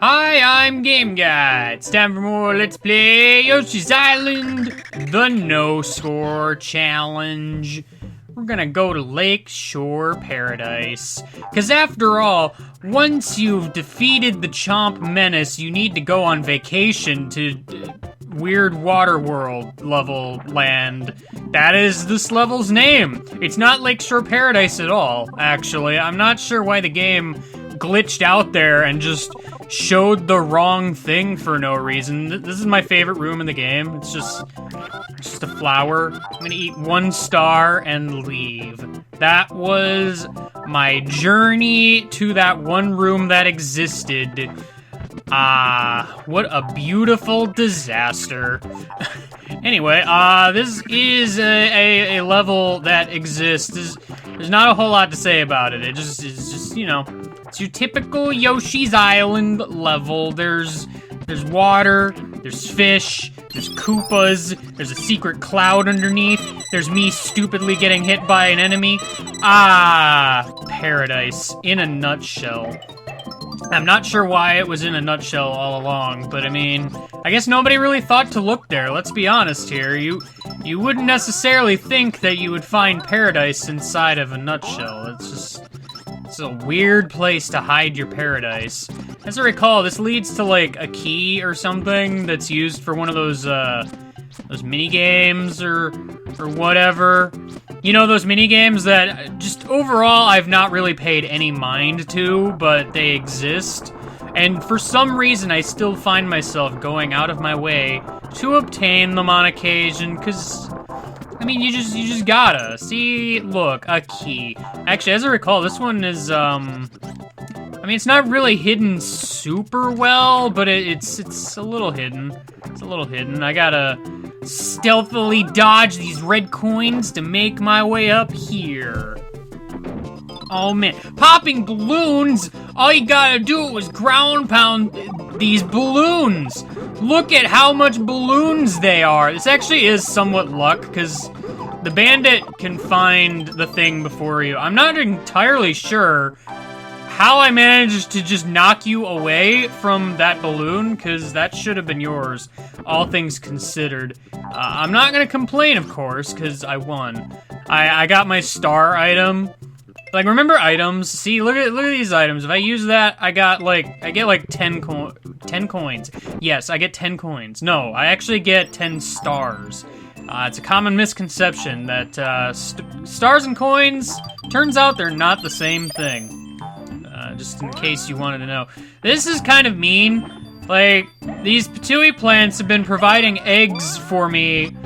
Hi, I'm Game Guy. It's time for more Let's Play Yoshi's Island, the No Score Challenge. We're gonna go to Lakeshore Paradise. Cause after all, once you've defeated the Chomp Menace, you need to go on vacation to Weird Water World level land. That is this level's name. It's not Lakeshore Paradise at all, actually. I'm not sure why the game glitched out there and just showed the wrong thing for no reason. This is my favorite room in the game. It's just a flower. I'm gonna eat 1 star and leave. That was my journey to that one room that existed. What a beautiful disaster. Anyway, this is a level that exists. There's not a whole lot to say about it. It's just, you know, it's your typical Yoshi's Island level. There's water, there's fish, there's Koopas, there's a secret cloud underneath, there's me stupidly getting hit by an enemy. Paradise in a nutshell. I'm not sure why it was in a nutshell all along, but I mean, I guess nobody really thought to look there, let's be honest here. You wouldn't necessarily think that you would find paradise inside of a nutshell. It's a weird place to hide your paradise. As I recall, this leads to like a key or something that's used for one of those minigames or whatever. You know, those minigames that just overall I've not really paid any mind to, but they exist. And for some reason, I still find myself going out of my way to obtain them on occasion, because, I mean, you just gotta. See, look, a key. Actually, as I recall, this one is, I mean, it's not really hidden super well, but it's a little hidden. It's a little hidden. I gotta stealthily dodge these red coins to make my way up here. Oh man, popping balloons! All you gotta do is ground pound these balloons. Look at how much balloons they are. This actually is somewhat luck, because the bandit can find the thing before you. I'm not entirely sure how I managed to just knock you away from that balloon, because that should have been yours, all things considered. I'm not gonna complain, of course, because I won. I got my star item. Like, remember items? See, look at these items. If I use that, I get like 10 coins. Yes, I get 10 coins. No, I actually get 10 stars. It's a common misconception that stars and coins, turns out they're not the same thing. Just in case you wanted to know. This is kind of mean. Like, these patooey plants have been providing eggs for me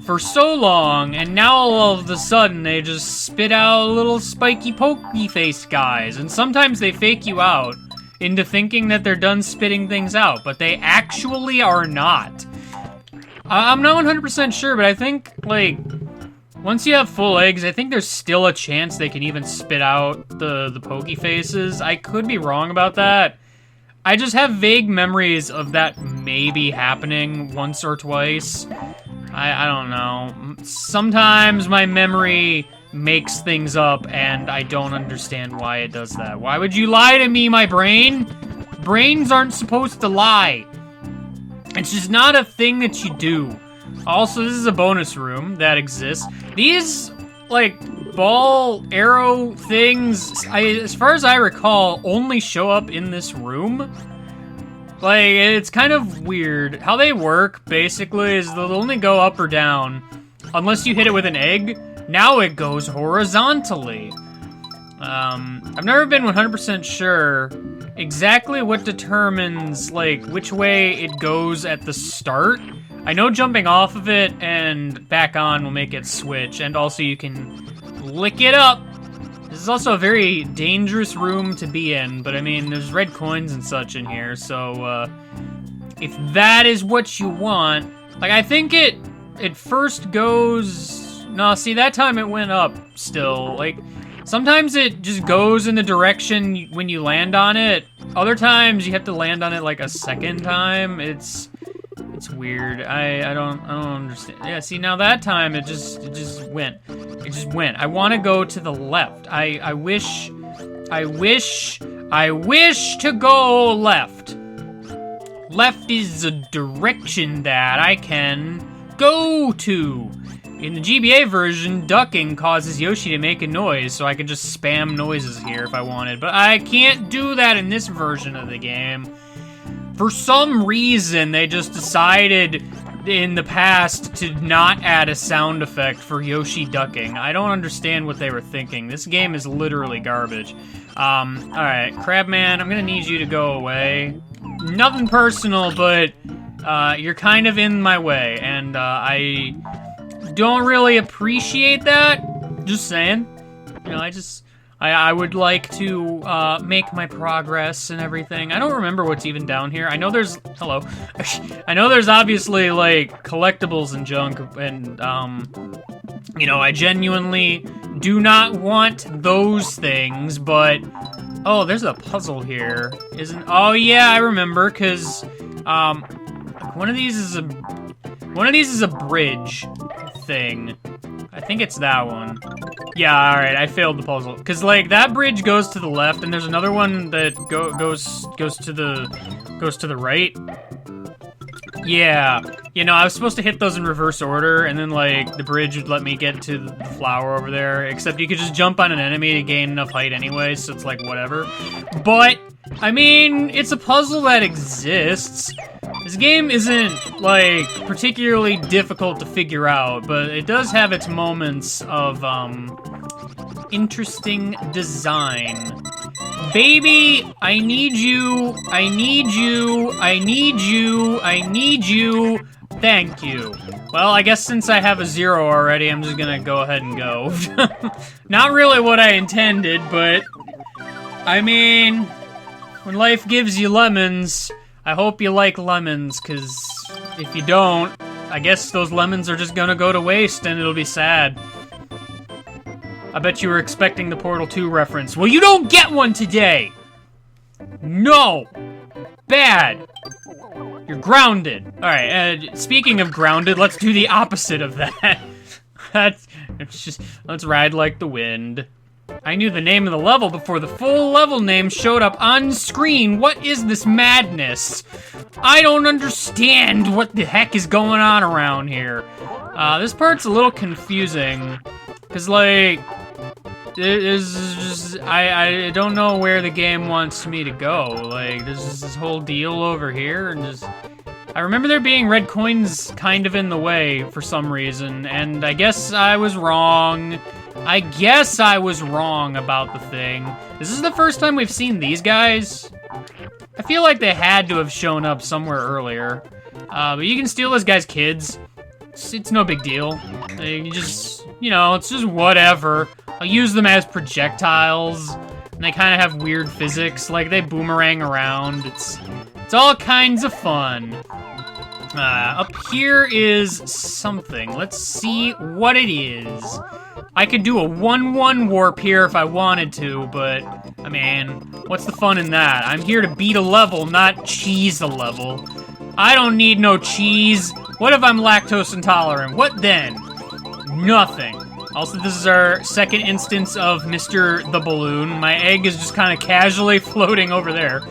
for so long, and now all of a sudden they just spit out little spiky pokey face guys, and sometimes they fake you out into thinking that they're done spitting things out, but they actually are not. I'm not 100% sure, but I think, like, once you have full eggs, I think there's still a chance they can even spit out the pokey faces. I could be wrong about that. I just have vague memories of that maybe happening once or twice. I don't know. Sometimes my memory makes things up and I don't understand why it does that. Why would you lie to me, my brain? Brains aren't supposed to lie. It's just not a thing that you do. Also, this is a bonus room that exists. These, like, ball arrow things, as far as I recall, only show up in this room. Like, it's kind of weird. How they work, basically, is they'll only go up or down unless you hit it with an egg. Now it goes horizontally. I've never been 100% sure exactly what determines, like, which way it goes at the start. I know jumping off of it and back on will make it switch, and also you can lick it up. This is also a very dangerous room to be in, but I mean, there's red coins and such in here, so, if that is what you want, like, I think it first goes, no, see, that time it went up still, like, sometimes it just goes in the direction when you land on it, other times you have to land on it, like, a second time, it's weird. I don't understand. Yeah, see, now that time it just went. It just went. I want to go to the left. I wish to go left. Left is a direction that I can go to. In the GBA version, ducking causes Yoshi to make a noise, so I could just spam noises here if I wanted. But I can't do that in this version of the game. For some reason, they just decided in the past to not add a sound effect for Yoshi ducking. I don't understand what they were thinking. This game is literally garbage. Alright, Crabman, I'm gonna need you to go away. Nothing personal, but you're kind of in my way, and I don't really appreciate that. Just saying. You know, I would like to make my progress and everything. I don't remember what's even down here. I know there's, hello. I know there's obviously like collectibles and junk, and you know, I genuinely do not want those things, but oh, there's a puzzle here. Oh yeah, I remember, cause one of these is a bridge thing. I think it's that one. Yeah, alright, I failed the puzzle. Cause like that bridge goes to the left, and there's another one that goes to the right. Yeah. You know, I was supposed to hit those in reverse order, and then like the bridge would let me get to the flower over there, except you could just jump on an enemy to gain enough height anyway, so it's like whatever. But I mean, it's a puzzle that exists. This game isn't, like, particularly difficult to figure out, but it does have its moments of, interesting design. Baby, I need you, I need you, I need you, I need you, thank you. Well, I guess since I have a 0 already, I'm just gonna go ahead and go. Not really what I intended, but, I mean, when life gives you lemons, I hope you like lemons, because if you don't, I guess those lemons are just gonna go to waste, and it'll be sad. I bet you were expecting the Portal 2 reference. Well, you don't get one today! No! Bad! You're grounded. Alright, speaking of grounded, let's do the opposite of that. Let's ride like the wind. I knew the name of the level before the full level name showed up on screen. What is this madness? I don't understand what the heck is going on around here. This part's a little confusing. Cause like, I don't know where the game wants me to go. Like, there's this whole deal over here, and just... I remember there being red coins kind of in the way for some reason, and I guess I was wrong. I guess I was wrong about the thing. This is the first time we've seen these guys. I feel like they had to have shown up somewhere earlier. But you can steal this guy's kids. It's no big deal. You just, you know, it's just whatever. I'll use them as projectiles. And they kind of have weird physics, like they boomerang around. It's all kinds of fun. Up here is something. Let's see what it is. I could do a 1-1 warp here if I wanted to, but, I mean, what's the fun in that? I'm here to beat a level, not cheese a level. I don't need no cheese. What if I'm lactose intolerant? What then? Nothing. Also, this is our second instance of Mr. the Balloon. My egg is just kind of casually floating over there.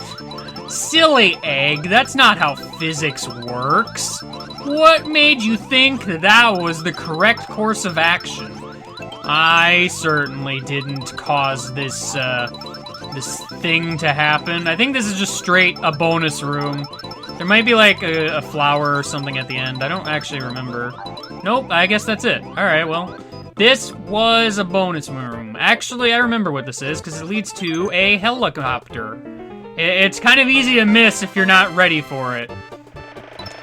Silly egg, that's not how physics works. What made you think that was the correct course of action? I certainly didn't cause this, this thing to happen. I think this is just straight a bonus room. There might be like a flower or something at the end. I don't actually remember. Nope, I guess that's it. Alright, well, this was a bonus room. Actually, I remember what this is, because it leads to a helicopter. It's kind of easy to miss if you're not ready for it.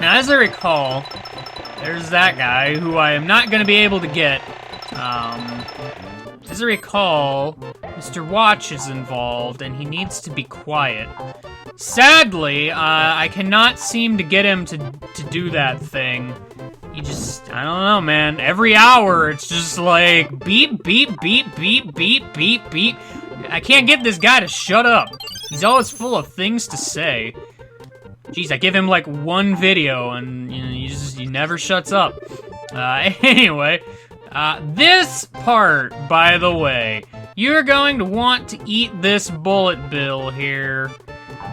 Now, as I recall, there's that guy who I am not going to be able to get. As I recall, Mr. Watch is involved, and he needs to be quiet. Sadly, I cannot seem to get him to do that thing. He just, I don't know, man. Every hour, it's just like, beep, beep, beep, beep, beep, beep, beep. I can't get this guy to shut up. He's always full of things to say. Jeez, I give him like one video, and you know, he never shuts up. Anyway, this part, by the way, you're going to want to eat this bullet bill here.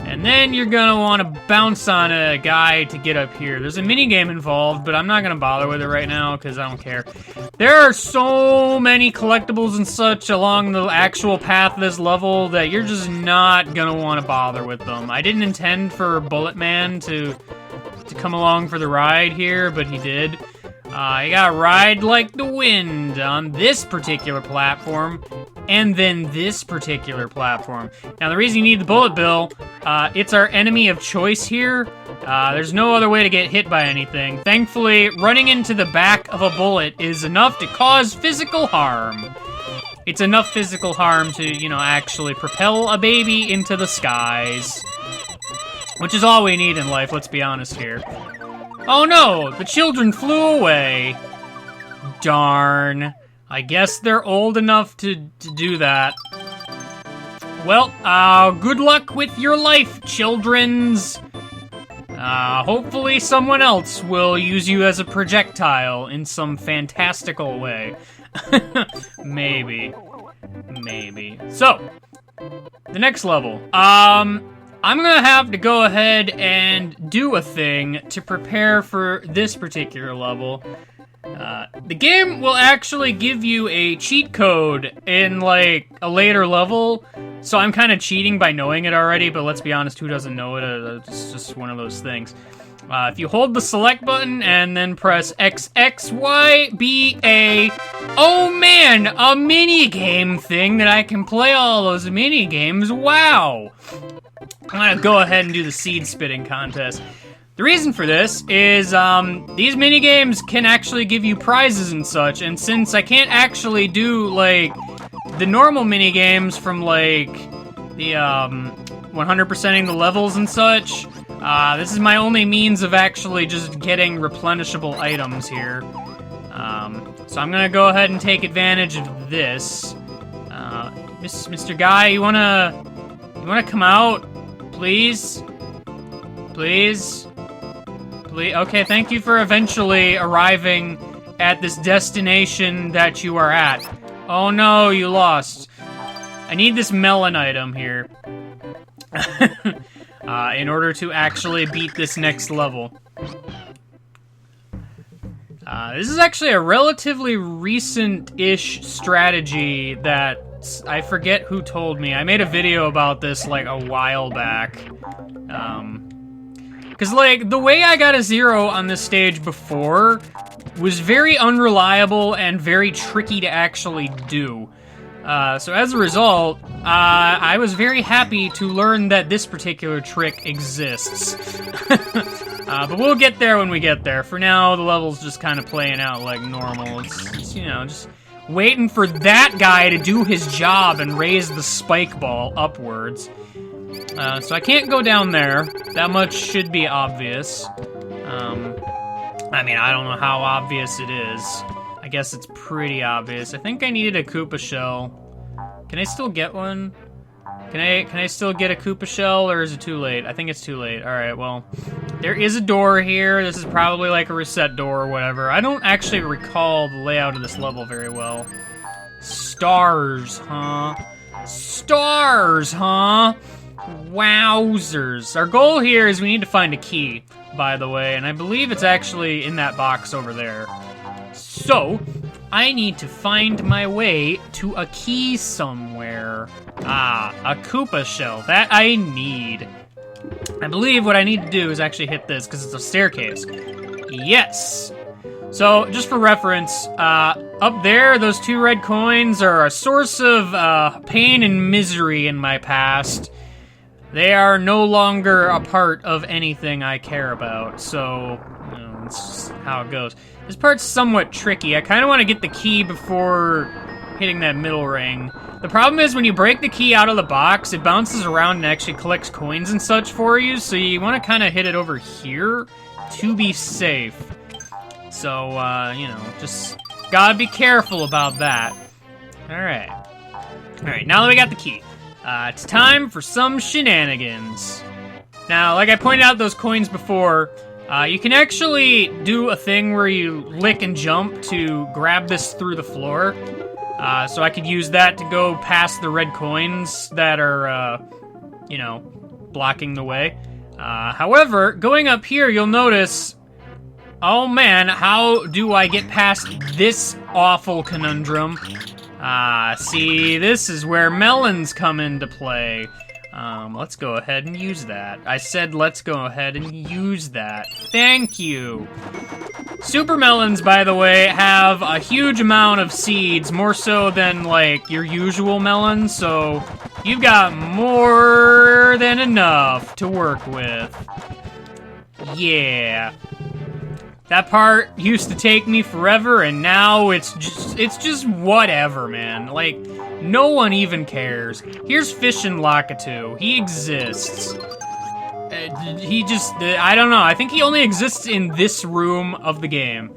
And then you're gonna want to bounce on a guy to get up here. There's a minigame involved, but I'm not gonna bother with it right now because I don't care. There are so many collectibles and such along the actual path of this level that you're just not gonna want to bother with them. I didn't intend for Bullet Man to come along for the ride here, but he did. You gotta ride like the wind on this particular platform, and then this particular platform. Now, the reason you need the Bullet Bill, it's our enemy of choice here. There's no other way to get hit by anything. Thankfully, running into the back of a bullet is enough to cause physical harm. It's enough physical harm to, you know, actually propel a baby into the skies. Which is all we need in life, let's be honest here. Oh no, the children flew away. Darn. I guess they're old enough to do that. Well, good luck with your life, childrens. Hopefully someone else will use you as a projectile in some fantastical way. Maybe. So, the next level. I'm gonna have to go ahead and do a thing to prepare for this particular level. The game will actually give you a cheat code in, like, a later level, so I'm kind of cheating by knowing it already, but let's be honest, who doesn't know it? It's just one of those things. If you hold the select button and then press X, X, Y, B, A, oh man, a mini-game thing that I can play all those mini-games, wow! I'm gonna go ahead and do the seed spitting contest. The reason for this is, these minigames can actually give you prizes and such, and since I can't actually do, like, the normal minigames from, like, the, 100%ing the levels and such, this is my only means of actually just getting replenishable items here. So I'm gonna go ahead and take advantage of this. Mr. Guy, you wanna come out? Please? Please? Okay, thank you for eventually arriving at this destination that you are at. Oh no, you lost. I need this melon item here. In order to actually beat this next level. This is actually a relatively recent-ish strategy that I forget who told me. I made a video about this, like, a while back. Because, like, the way I got a 0 on this stage before was very unreliable and very tricky to actually do. So as a result, I was very happy to learn that this particular trick exists. But we'll get there when we get there. For now, the level's just kind of playing out like normal. It's, you know, just waiting for that guy to do his job and raise the spike ball upwards. So I can't go down there. That much should be obvious. I mean, I don't know how obvious it is. I guess it's pretty obvious. I think I needed a Koopa shell. Can I still get one? Can I still get a Koopa shell, or is it too late? I think it's too late. Alright, well, there is a door here. This is probably like a reset door or whatever. I don't actually recall the layout of this level very well. Stars, huh? Stars, huh? Wowzers. Our goal here is we need to find a key, by the way, and I believe it's actually in that box over there. So, I need to find my way to a key somewhere. Ah, a Koopa shell. That I need. I believe what I need to do is actually hit this, because it's a staircase. Yes! So, just for reference, up there, those 2 red coins are a source of pain and misery in my past. They are no longer a part of anything I care about, so, you know, that's just how it goes. This part's somewhat tricky. I kind of want to get the key before hitting that middle ring. The problem is when you break the key out of the box, it bounces around and actually collects coins and such for you, so you want to kind of hit it over here to be safe. So, you know, just gotta be careful about that. Alright. Alright, now that we got the key, it's time for some shenanigans. Now, like I pointed out those coins before, you can actually do a thing where you lick and jump to grab this through the floor. So I could use that to go past the red coins that are, you know, blocking the way. However, going up here, you'll notice... Oh man, how do I get past this awful conundrum? See, this is where melons come into play. Let's go ahead and use that. I said let's go ahead and use that. Thank you. Super melons, by the way, have a huge amount of seeds, more so than, like, your usual melons, so you've got more than enough to work with. Yeah. That part used to take me forever, and now it's just whatever, man. Like, no one even cares. Here's Fishin' Lakitu. He exists. I don't know. I think he only exists in this room of the game.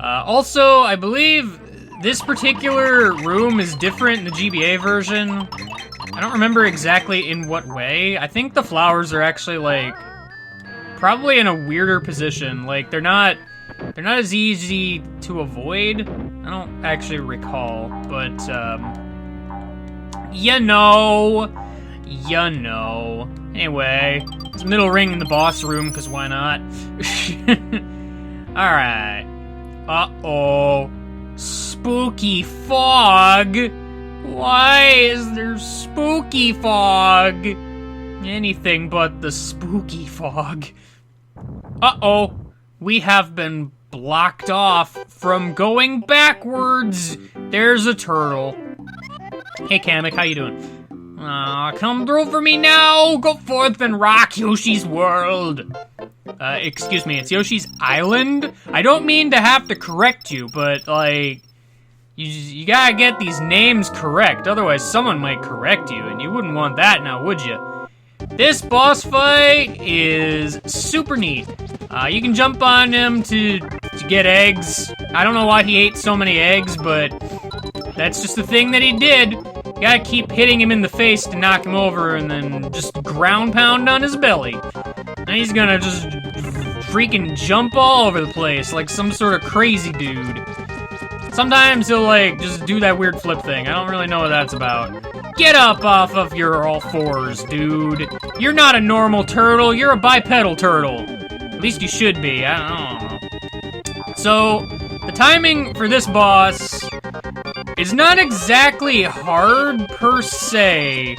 Also, I believe this particular room is different in the GBA version. I don't remember exactly in what way. I think the flowers are actually, like, probably in a weirder position. Like, they're not as easy to avoid. I don't actually recall, but, you know. Anyway, it's middle ring in the boss room, because why not? Alright. Uh-oh. Spooky fog? Why is there spooky fog? Anything but the spooky fog. Uh-oh. We have been blocked off from going backwards. There's a turtle. Hey, Kamek, how you doing? Come through for me now! Go forth and rock Yoshi's world! Excuse me, it's Yoshi's Island? I don't mean to have to correct you, but, like, you gotta get these names correct, otherwise someone might correct you, and you wouldn't want that now, would you? This boss fight is super neat. You can jump on him to get eggs. I don't know why he ate so many eggs, but that's just the thing that he did. You gotta keep hitting him in the face to knock him over and then just ground pound on his belly. And he's gonna just freaking jump all over the place like some sort of crazy dude. Sometimes he'll, like, just do that weird flip thing. I don't really know what that's about. Get up off of your all fours, dude. You're not a normal turtle, you're a bipedal turtle. At least you should be, I don't know. So, the timing for this boss is not exactly hard per se.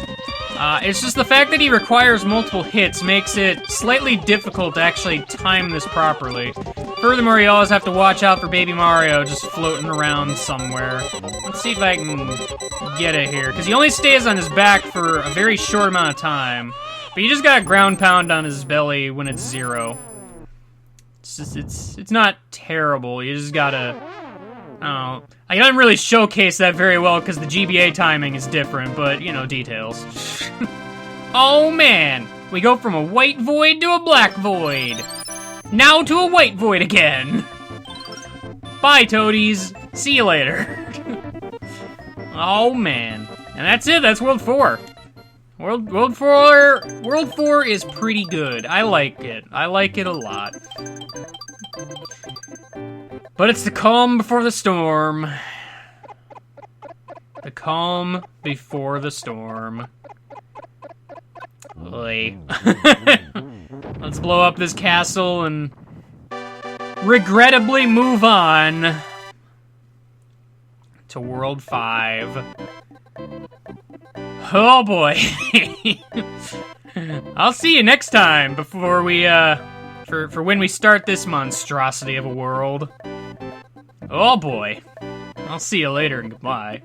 It's just the fact that he requires multiple hits makes it slightly difficult to actually time this properly. Furthermore, you always have to watch out for Baby Mario just floating around somewhere. Let's see if I can get it here, because he only stays on his back for a very short amount of time. But you just gotta ground pound on his belly when it's 0. It's not terrible, you just gotta... I don't know. I don't really showcase that very well because the GBA timing is different, but, you know, details. Oh, man. We go from a white void to a black void. Now to a white void again. Bye, Toadies. See you later. Oh, man. And that's it. That's World 4. World 4 is pretty good. I like it. I like it a lot. But it's the calm before the storm. The calm before the storm. Oy. Let's blow up this castle and regrettably move on to World 5. Oh boy. I'll see you next time before we, for when we start this monstrosity of a world. Oh boy. I'll see you later and goodbye.